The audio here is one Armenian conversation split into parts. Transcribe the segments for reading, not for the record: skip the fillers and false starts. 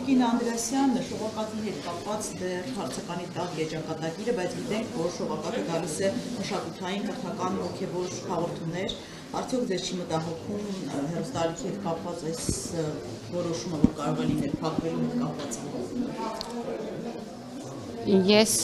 Տիկին Անդրեասյան շողակաթի հետ կապված դեռ հարցականի տակ եջակատագիրը, բայց գիտենք, որ շողակաթը գալիս է մշակութային, կրթական, հոգևոր հաղորդումներ, արդյոք ձեզ չի մտահոգում հեռուստաալիքի հետ կապված այս որոշումը, որ կարող է լինել փակվելու հետ կապված։ Ես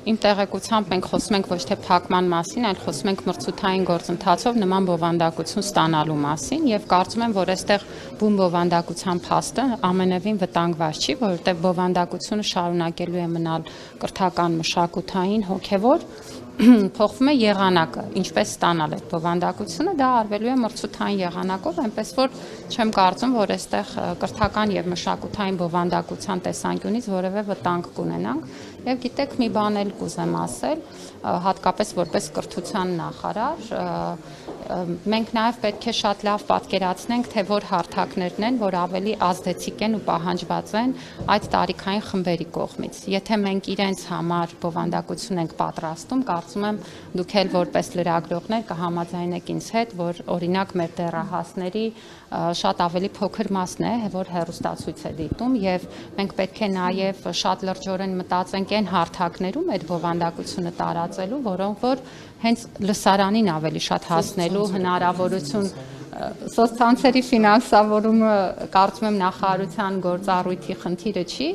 իմ տեղեկությամբ մենք խոսում ենք ոչ թե փակման մասին, այլ խոսում ենք մրցութային գործընթացով նման բովանդակություն ստանալու մասին եւ կարծում եմ, որ այստեղ բուն բովանդակության փաստը ամենևին վտանգված չի, որովհետեւ բովանդակությունը շարունակելու է մնալ կրթական, մշակութային, հոգեվոր փոխվում է եղանակը, ինչպես ստանալ այդ բովանդակությունը, դա արվելու է մրցութային եղանակով, այնպես որ չեմ կարծում, որ այստեղ կրթական եւ մշակութային բովանդակության տեսանկյունից որևէ վտանգ կունենանք, եւ գիտեք, մի բան էլ կուզեմ ասել, հատկապես որպես կրթության նախարար, մենք նաեւ պետք է շատ լավ պատկերացնենք, թե որ հարթակներն են, որ ավելի ազդեցիկ են ու պահանջված են այդ տարիքային խմբերի կողմից։ Եթե մենք իրենց համար բովանդակություն ենք պատրաստում, կարծում եմ դուք էլ որպես լրագրողներ կհամաձայնեք ինձ հետ, որ օրինակ մեր դեռահասների շատ ավելի փոքր մասն է, որ հեռուստացույց է դիտում եւ մենք պետք է նաեւ շատ լրջորեն մտածենք այն հարթակներում այդ բովանդակությունը տարածելու, որոնք որ հենց լսարանին ավելի շատ հասնելու հնարավորություն սոցցանցերի ֆինանսավորումը կարծում եմ նախարարության գործառույթի խնդիրը չի,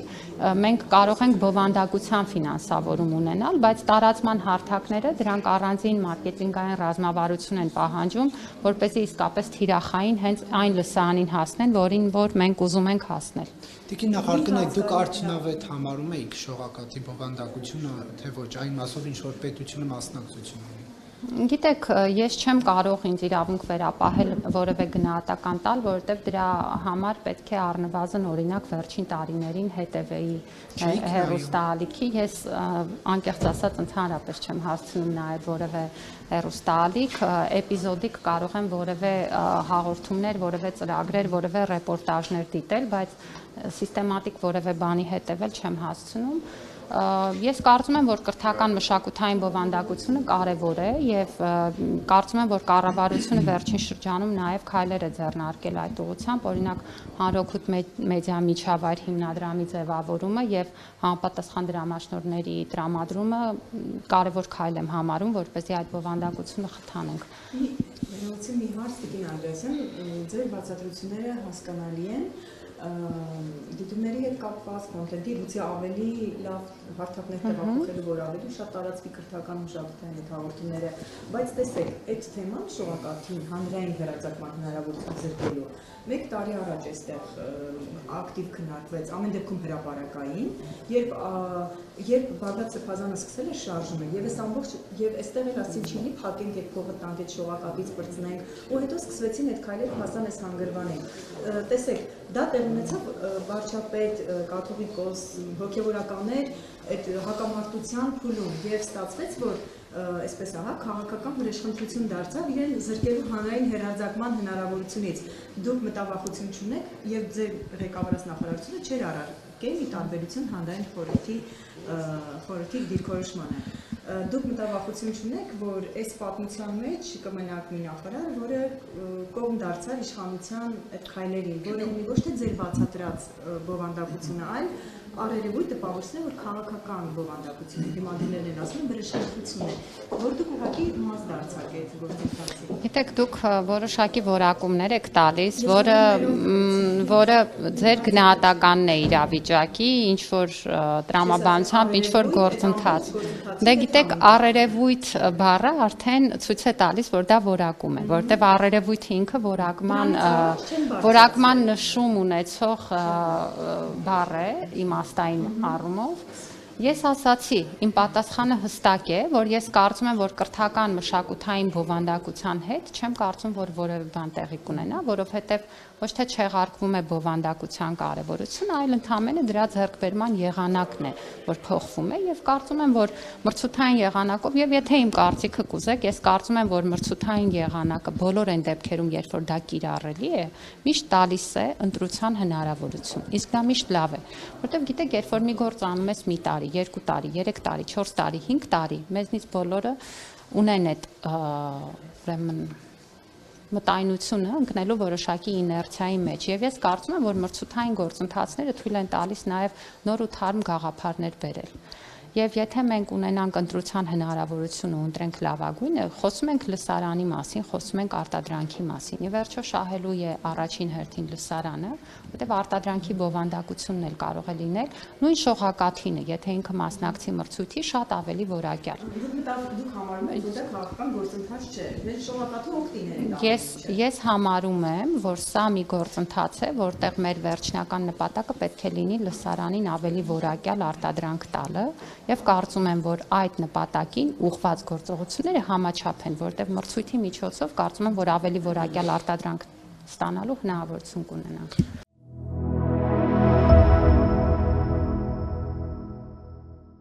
մենք կարող ենք բովանդակության ֆինանսավորում ունենալ, բայց տարածման հարթակները դրանք առանձին մարքեթինգային ռազմավարություն են պահանջում, որպեսզի իսկապես թիրախային հենց այն լսարանին հասնեն, որին որ մենք ուզում ենք հասնել։ Տիկին նախարարինեք, դուք արդյունավետ համարում եք շողակաթի բովանդակությունը, թե ոչ, այն մասով ինչ որ պետությունը մասնակցություն ունի։ Գիտեք, ես չեմ կարող ինձ իրավունք վերապահել որևէ գնահատական տալ, որովհետև դրա համար պետք է առնվազն օրինակ վերջին տարիներին հետևեի հեռուստաալիքի, ես անկեղծ ասած ընդհանրապես չեմ հասցնում նայել որևէ հեռուստաալիք, էպիզոդիկ կարող եմ որևէ հաղորդումներ, որևէ ծրագրեր, որևէ ռեպորտաժներ դիտել, բայց սիստեմատիկ որևէ բանի հետևել չեմ հասցնում։ Ես կարծում եմ, որ կրթական մշակութային բովանդակությունը կարևոր է եւ կարծում եմ, որ կառավարությունը վերջին շրջանում նաեւ քայլեր է ձեռնարկել այդ ուղղությամբ, օրինակ հանրօգուտ մեդիա միջավայր հիմնադրամի ձևավորումը եւ համապատասխան դրամաշնորհների տրամադրումը կարևոր քայլ եմ համարում, որպեսզի այդ բովանդակությունը խթանենք։ Մի հարց Տիկին Անդրեասյան, ձեր բացատրությունները հասկանալի են։ Դիտումների հետ կապված կոնտենտի գուցե ավելի լավ հարթակներ տեղափոխելու, որ ավելի շատ տարածվի կրթական մշակութային այդ հաղորդումները, բայց տեսեք, այդ թեման շողակաթին հանրային վերածակման հնարավորություն զրկելու 1 տարի առաջ այստեղ ակտիվ քննարկվեց, ամեն դեպքում հրապարակային, երբ Բաղդադ Սեփազյանը սկսել է շարժումը, եւ այս ամբողջ եւ այստեղ էլ ասին չի փակենք այդ փողը տանք այդ շողակաթից բրծնենք, ու հետո սկսվեցին այդ քայլերը հասան այս հանգրվանին։ Տեսեք, դա տեղ ունեցավ վարչապետ, կաթողիկոս, հոգևորականներ այդ հակամարտության փուլում եւ ստացվեց, որ այսպես ահա քաղաքական վրեժխնդրություն դարձավ իրեն զրկելու հանրային հեռարձակման հնարավորությունից։ Դուք մտավախություն չունեք եւ ձեր ղեկավարած նախարարությունը չէր արարել մի տարբերություն հանրային խորհրդի դիրքորոշմանը։ Դուք մտավախություն չունեք, որ այս պատմության մեջ կմնաք մի նախարար, որը կողմ դարձավ իշխանության այդ քայլերին, որը ունի ոչ թե ձեր բացատրած բովանդակությունը, այլ առերևույթ տպավորություն է, որ քաղաքական բովանդակություն է, դիմադրներն են ասում, վրեժխնդրություն է, որ դուք ուղղակի մաս դարձաք այդ գործընթացի։ Գիտեք, դուք որոշակի որակումներ եք տալիս, որը ձեր գնահատականն է իրավիճակի, ինչ որ տրամաբանությամբ, ինչ որ գործընթաց։ Դե գիտեք, առերևույթ բառը արդեն ցույց է տալիս, որ դա որակում է, որտեղ առերևույթը ինքը որակման նշում ունեցող բառ է, իմաստային առումով։ Ես ասացի, իմ պատասխանը հստակ է, որ ես կարծում եմ, որ կրթական մշակութային բովանդակության հետ չեմ կարծում, որ որևէ բան տեղի կունենա, որովհետև ոչ թե չեղարկվում է բովանդակության կարևորությունը, այլ ընդհանրապես դրա ձեռքբերման եղանակն է, որ փոխվում է եւ կարծում եմ, որ մրցութային եղանակով եւ եթե իմ կարծիքը կուզեք, ես կարծում եմ, որ մրցութային եղանակը բոլոր այն դեպքերում, երբ որ դա կիրառելի է, միշտ տալիս է ընտրության հնարավորություն։ Իսկ դա միշտ լավ է, որտեղ գիտեք, երբ որ մի գործ անում ես մի տարի, 2 տարի, 3 տարի, 4 տարի, 5 տարի, մեզնից բոլորը ունեն այդ ուրեմն մտայնությունը ընկնելու որոշակի իներցիայի մեջ եւ ես կարծում եմ, որ մրցութային գործընթացները թույլ են տալիս նաեւ նոր ու թարմ գաղափարներ բերել։ Եվ եթե մենք ունենանք ընտրության հնարավորություն ու ընտրենք լավագույնը, խոսում ենք լսարանի մասին, խոսում ենք արտադրանքի մասին։ Ի վերջո շահելու է առաջին հերթին լսարանը, որտեղ արտադրանքի բովանդակությունն էլ կարող է լինել նույն շողակաթինը, եթե ինքը մասնակցի մրցույթի, շատ ավելի որակյալ։ Դուք համարում եք, որ դա քաղաքական գործընթաց չէ, բայց շողակաթի օգտիներ է։ Ես համարում եմ, որ սա մի գործընթաց է, որտեղ մեր վերջնական նպատակը պետք է լինի լսարանին ավելի որակյալ արտադրանք տալը, եւ կարծում եմ, որ այդ նպատակին ուղղված գործողությունները համաչափ են, որտեղ մրցույթի միջոցով կարծում եմ, որ ավելի որակյալ արտադրանք ստանալու հնարավորություն կունենանք։